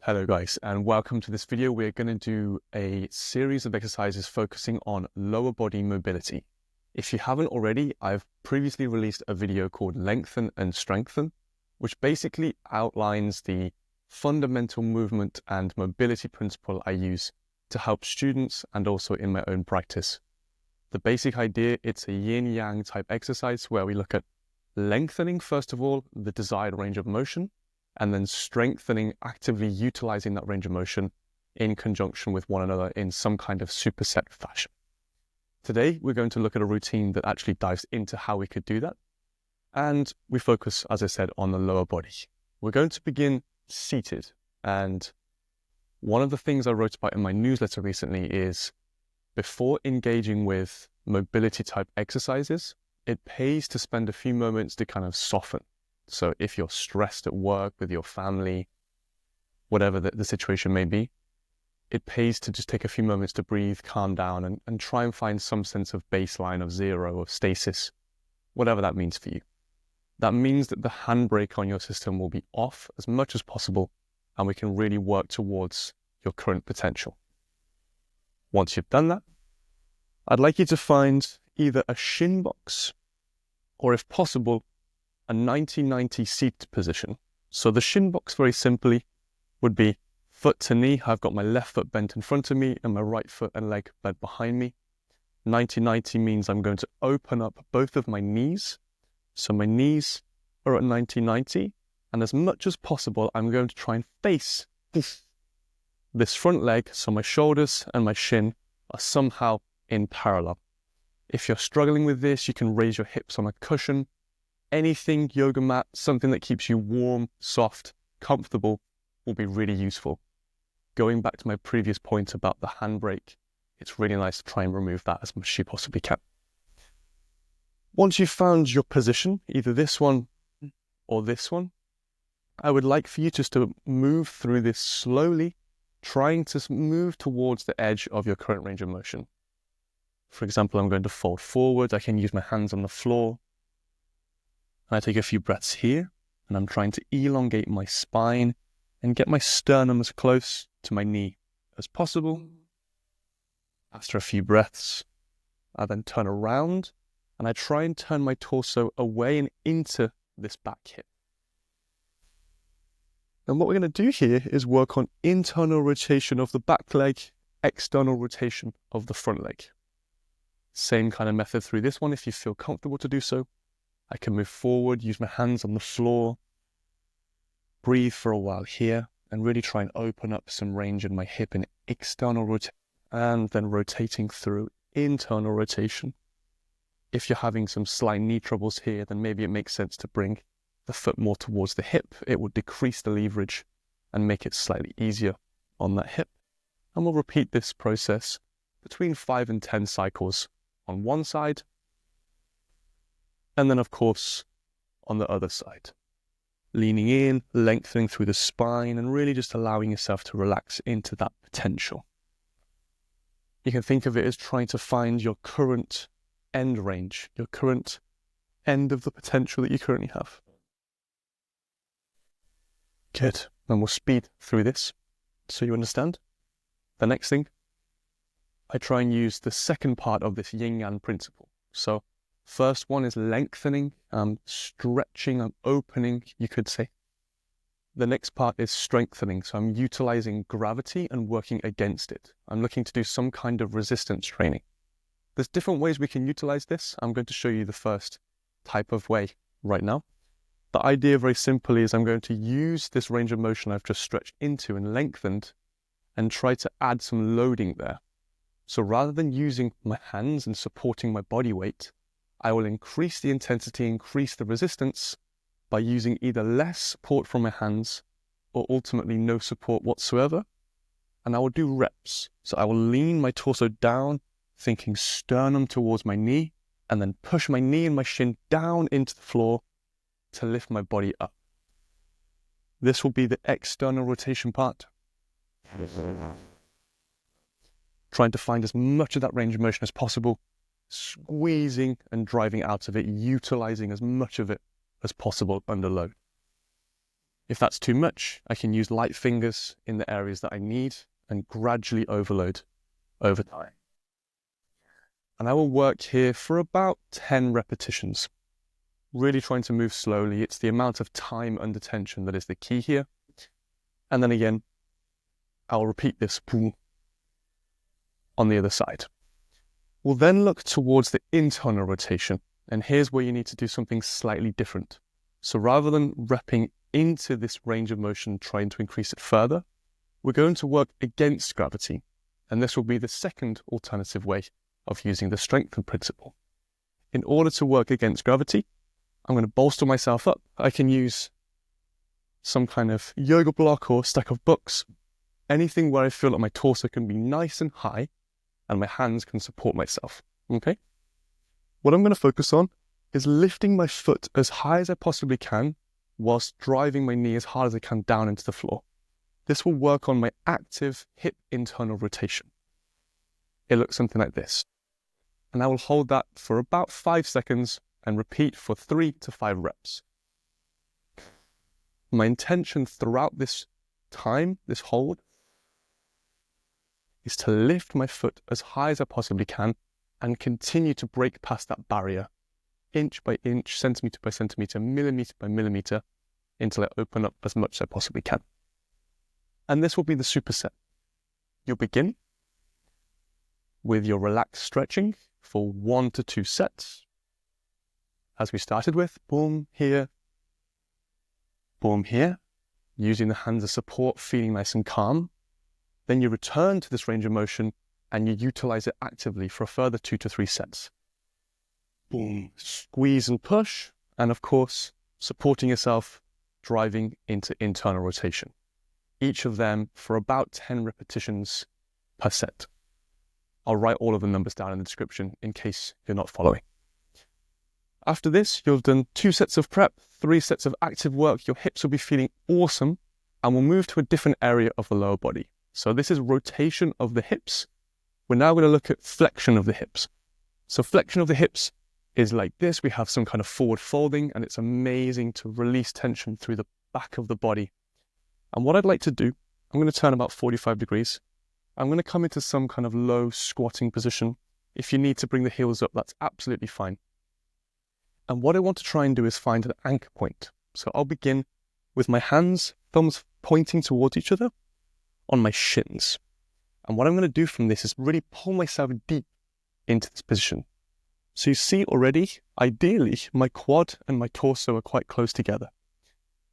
Hello guys, and welcome to this video. We're going to do a series of exercises focusing on lower body mobility. If you haven't already, I've previously released a video called Lengthen and Strengthen, which basically outlines the fundamental movement and mobility principle I use to help students and also in my own practice. The basic idea, it's a yin-yang type exercise where we look at lengthening, first of all, the desired range of motion, and then strengthening, actively utilizing that range of motion in conjunction with one another in some kind of superset fashion. Today, we're going to look at a routine that actually dives into how we could do that. And we focus, as I said, on the lower body. We're going to begin seated. And one of the things I wrote about in my newsletter recently is before engaging with mobility type exercises, it pays to spend a few moments to kind of soften. So if you're stressed at work, with your family, whatever the situation may be, it pays to just take a few moments to breathe, calm down, and try and find some sense of baseline, of zero, of stasis, whatever that means for you. That means that the handbrake on your system will be off as much as possible, and we can really work towards your current potential. Once you've done that, I'd like you to find either a shin box or, if possible, a 90-90 seat position. So the shin box, very simply, would be foot to knee. I've got my left foot bent in front of me and my right foot and leg bent behind me. 90-90 means I'm going to open up both of my knees. So my knees are at 90-90, and as much as possible, I'm going to try and face this front leg, so my shoulders and my shin are somehow in parallel. If you're struggling with this, you can raise your hips on a cushion. Anything, yoga mat, something that keeps you warm, soft, comfortable will be really useful. Going back to my previous point about the handbrake, it's really nice to try and remove that as much as you possibly can. Once you've found your position, either this one or this one, I would like for you just to move through this slowly, trying to move towards the edge of your current range of motion. For example, I'm going to fold forward. I can use my hands on the floor. And I take a few breaths here, and I'm trying to elongate my spine and get my sternum as close to my knee as possible. After a few breaths, I then turn around, and I try and turn my torso away and into this back hip. And what we're going to do here is work on internal rotation of the back leg, external rotation of the front leg. Same kind of method through this one if you feel comfortable to do so. I can move forward, use my hands on the floor, breathe for a while here, and really try and open up some range in my hip and external rotation, and then rotating through internal rotation. If you're having some slight knee troubles here, then maybe it makes sense to bring the foot more towards the hip. It will decrease the leverage and make it slightly easier on that hip. And we'll repeat this process between 5 and 10 cycles on one side, and then, of course, on the other side. Leaning in, lengthening through the spine, and really just allowing yourself to relax into that potential. You can think of it as trying to find your current end range, your current end of the potential that you currently have. Good. And we'll speed through this so you understand. The next thing, I try and use the second part of this yin-yang principle. So first one is lengthening, stretching, I'm opening, you could say. The next part is strengthening. So I'm utilizing gravity and working against it. I'm looking to do some kind of resistance training. There's different ways we can utilize this. I'm going to show you the first type of way right now. The idea very simply is I'm going to use this range of motion I've just stretched into and lengthened and try to add some loading there. So rather than using my hands and supporting my body weight, I will increase the intensity, increase the resistance by using either less support from my hands or ultimately no support whatsoever. And I will do reps. So I will lean my torso down, thinking sternum towards my knee, and then push my knee and my shin down into the floor to lift my body up. This will be the external rotation part. Trying to find as much of that range of motion as possible, squeezing and driving out of it, utilizing as much of it as possible under load. If that's too much, I can use light fingers in the areas that I need and gradually overload over time. And I will work here for about 10 repetitions, really trying to move slowly. It's the amount of time under tension that is the key here. And then again, I'll repeat this on the other side. We'll then look towards the internal rotation. And here's where you need to do something slightly different. So rather than repping into this range of motion, trying to increase it further, we're going to work against gravity. And this will be the second alternative way of using the strengthen principle. In order to work against gravity, I'm going to bolster myself up. I can use some kind of yoga block or stack of books, anything where I feel like my torso can be nice and high and my hands can support myself, okay? What I'm going to focus on is lifting my foot as high as I possibly can whilst driving my knee as hard as I can down into the floor. This will work on my active hip internal rotation. It looks something like this. And I will hold that for about 5 seconds and repeat for 3 to 5 reps. My intention throughout this time, this hold, is to lift my foot as high as I possibly can and continue to break past that barrier, inch by inch, centimeter by centimeter, millimeter by millimeter, until I open up as much as I possibly can. And this will be the superset. You'll begin with your relaxed stretching for 1 to 2 sets. As we started with, boom here, using the hands as support, feeling nice and calm. Then you return to this range of motion and you utilize it actively for a further 2 to 3 sets. Boom, squeeze and push, and of course, supporting yourself, driving into internal rotation. Each of them for about 10 repetitions per set. I'll write all of the numbers down in the description in case you're not following. After this, you've done 2 sets of prep, 3 sets of active work. Your hips will be feeling awesome, and we'll move to a different area of the lower body. So this is rotation of the hips. We're now going to look at flexion of the hips. So flexion of the hips is like this. We have some kind of forward folding, and it's amazing to release tension through the back of the body. And what I'd like to do, I'm going to turn about 45 degrees. I'm going to come into some kind of low squatting position. If you need to bring the heels up, that's absolutely fine. And what I want to try and do is find an anchor point. So I'll begin with my hands, thumbs pointing towards each other on my shins. And what I'm going to do from this is really pull myself deep into this position. So you see already, ideally, my quad and my torso are quite close together.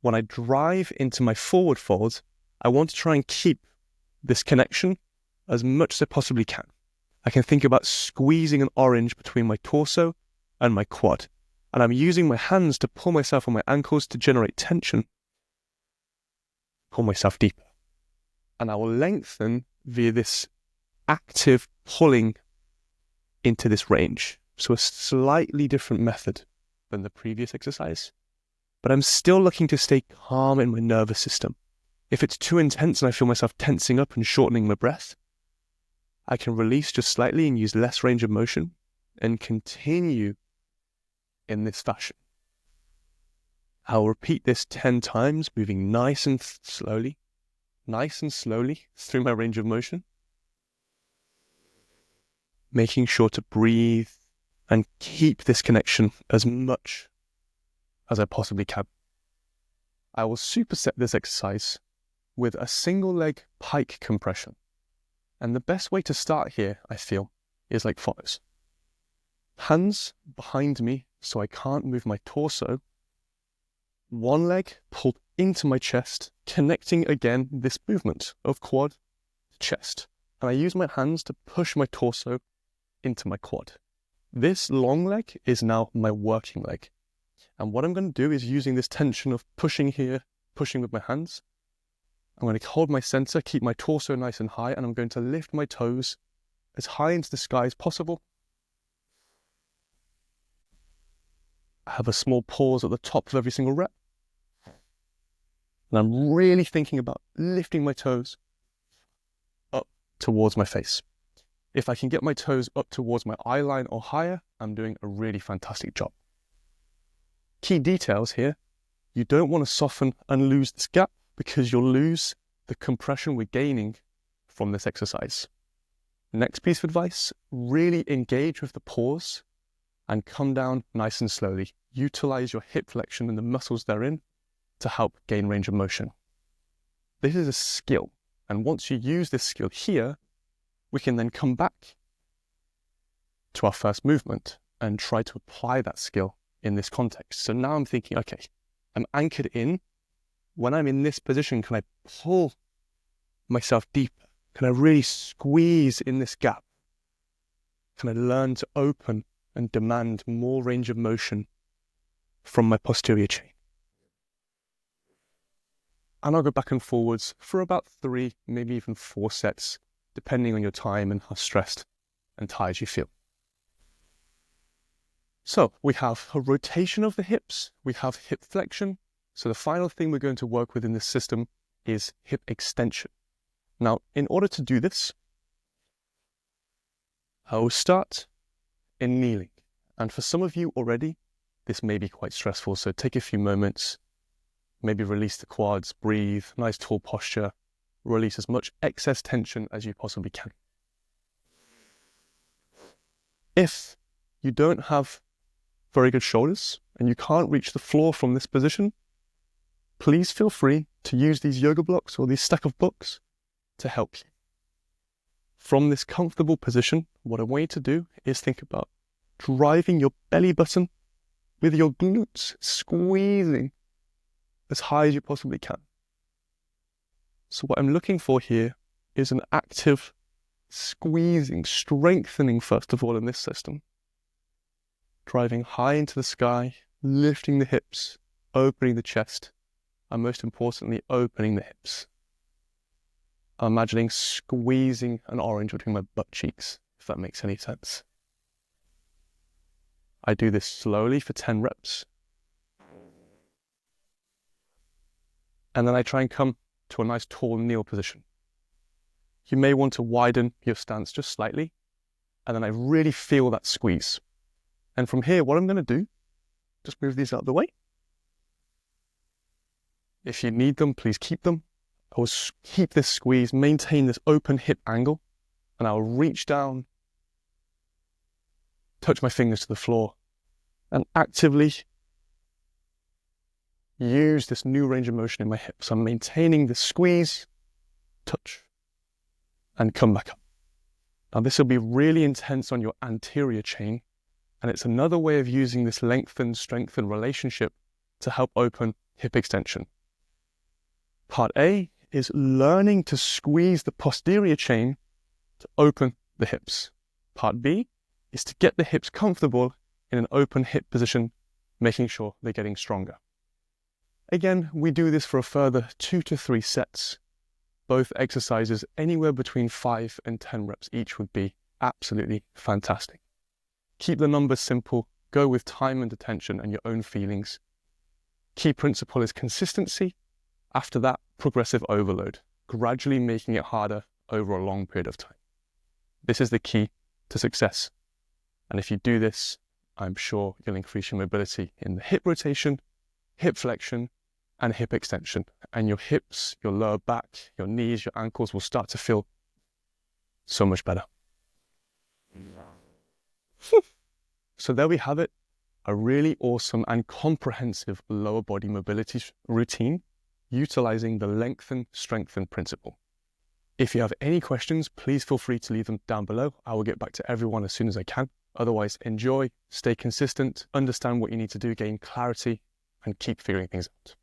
When I drive into my forward folds, I want to try and keep this connection as much as I possibly can. I can think about squeezing an orange between my torso and my quad. And I'm using my hands to pull myself on my ankles to generate tension. Pull myself deeper. And I will lengthen via this active pulling into this range. So a slightly different method than the previous exercise. But I'm still looking to stay calm in my nervous system. If it's too intense and I feel myself tensing up and shortening my breath, I can release just slightly and use less range of motion and continue in this fashion. I'll repeat this 10 times, moving nice and slowly through my range of motion, making sure to breathe and keep this connection as much as I possibly can. I will superset this exercise with a single leg pike compression. And the best way to start here, I feel, is like follows. Hands behind me so I can't move my torso. One leg pulled into my chest, connecting again this movement of quad to chest. And I use my hands to push my torso into my quad. This long leg is now my working leg. And what I'm going to do is using this tension of pushing here, pushing with my hands, I'm going to hold my center, keep my torso nice and high, and I'm going to lift my toes as high into the sky as possible. I have a small pause at the top of every single rep. And I'm really thinking about lifting my toes up towards my face. If I can get my toes up towards my eye line or higher, I'm doing a really fantastic job. Key details here, you don't want to soften and lose this gap because you'll lose the compression we're gaining from this exercise. Next piece of advice, really engage with the pause and come down nice and slowly. Utilize your hip flexion and the muscles therein to help gain range of motion. This is a skill, and once you use this skill here, we can then come back to our first movement and try to apply that skill in this context. So now I'm thinking, okay, I'm anchored in. When I'm in this position, can I pull myself deeper? Can I really squeeze in this gap? Can I learn to open and demand more range of motion from my posterior chain? And I'll go back and forwards for about 3, maybe even 4 sets, depending on your time and how stressed and tired you feel. So we have a rotation of the hips, we have hip flexion. So the final thing we're going to work with in this system is hip extension. Now, in order to do this, I will start in kneeling. And for some of you already, this may be quite stressful. So take a few moments, maybe release the quads, breathe, nice tall posture, release as much excess tension as you possibly can. If you don't have very good shoulders and you can't reach the floor from this position, please feel free to use these yoga blocks or these stack of books to help you. From this comfortable position, what I want you to do is think about driving your belly button with your glutes, squeezing as high as you possibly can. So what I'm looking for here is an active squeezing, strengthening first of all in this system. Driving high into the sky, lifting the hips, opening the chest, and most importantly, opening the hips. I'm imagining squeezing an orange between my butt cheeks, if that makes any sense. I do this slowly for 10 reps. And then I try and come to a nice tall kneel position. You may want to widen your stance just slightly, and then I really feel that squeeze. And from here, what I'm going to do, just move these out of the way. If you need them, please keep them. I will keep this squeeze, maintain this open hip angle, and I'll reach down, touch my fingers to the floor, and actively use this new range of motion in my hips. I'm maintaining the squeeze, touch, and come back up. Now this will be really intense on your anterior chain, and it's another way of using this lengthen-strengthen relationship to help open hip extension. Part A is learning to squeeze the posterior chain to open the hips. Part B is to get the hips comfortable in an open hip position, making sure they're getting stronger. Again, we do this for a further 2 to 3 sets. Both exercises anywhere between 5 and 10 reps each would be absolutely fantastic. Keep the numbers simple, go with time and attention and your own feelings. Key principle is consistency. After that, progressive overload, gradually making it harder over a long period of time. This is the key to success. And if you do this, I'm sure you'll increase your mobility in the hip rotation, hip flexion, and hip extension. And your hips, your lower back, your knees, your ankles will start to feel so much better. So there we have it, a really awesome and comprehensive lower body mobility routine utilizing the lengthen, strengthen principle. If you have any questions, please feel free to leave them down below. I will get back to everyone as soon as I can. Otherwise, enjoy, stay consistent, understand what you need to do, gain clarity, and keep figuring things out.